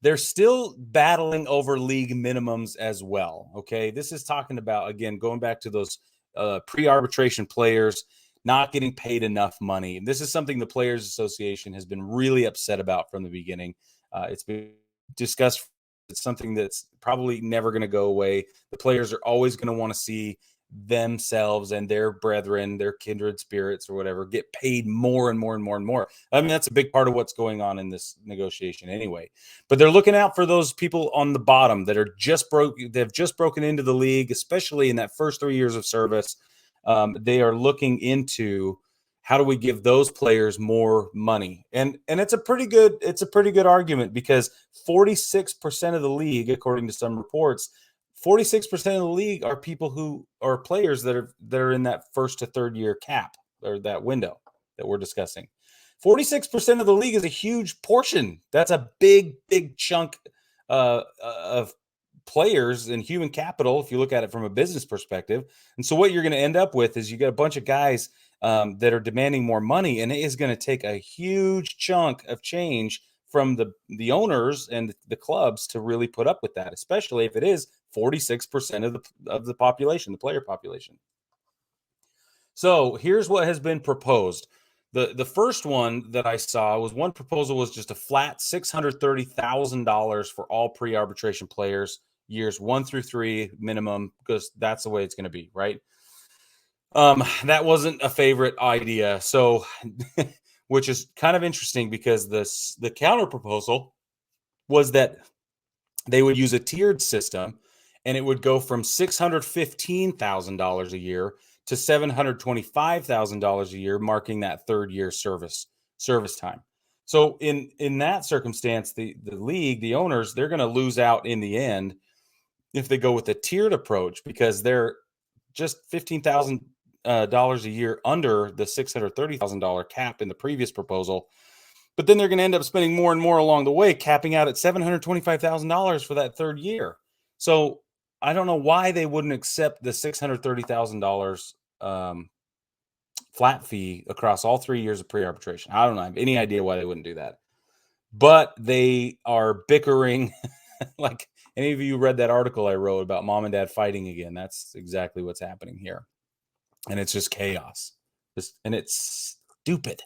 they're still battling over league minimums as well. Okay. This is talking about, again, going back to those pre-arbitration players not getting paid enough money. This is something the Players Association has been really upset about from the beginning. It's been discussed. It's something that's probably never going to go away. The players are always going to want to see themselves and their brethren, their kindred spirits or whatever, get paid more and more and more and more. I mean, that's a big part of what's going on in this negotiation anyway. But they're looking out for those people on the bottom that are they've just broken into the league, especially in that first 3 years of service. They are looking into how do we give those players more money, and it's a pretty good argument, because 46% of the league, according to some reports, 46% of the league are people who are players that are in that first to third year cap, or that window that we're discussing. 46% of the league is a huge portion. That's a big chunk of players and human capital, if you look at it from a business perspective. And so what you're going to end up with is you get a bunch of guys that are demanding more money, and it is going to take a huge chunk of change from the owners and the clubs to really put up with that, especially if it is 46% of the population, the player population. So here's what has been proposed. The first one that I saw was, one proposal was just a flat $630,000 for all pre-arbitration players, years 1 through 3 minimum, because that's the way it's going to be, right? That wasn't a favorite idea. So, which is kind of interesting, because the counter proposal was that they would use a tiered system, and it would go from $615,000 a year to $725,000 a year, marking that third year service time. So in that circumstance, the league, the owners, they're going to lose out in the end if they go with a tiered approach, because they're just $15,000 a year under the $630,000 cap in the previous proposal. But then they're going to end up spending more and more along the way, capping out at $725,000 for that third year. So I don't know why they wouldn't accept the $630,000 flat fee across all 3 years of pre-arbitration. I don't have any idea why they wouldn't do that. But they are bickering. Like, any of you read that article I wrote about mom and dad fighting again? That's exactly what's happening here. And it's just chaos. And it's stupid.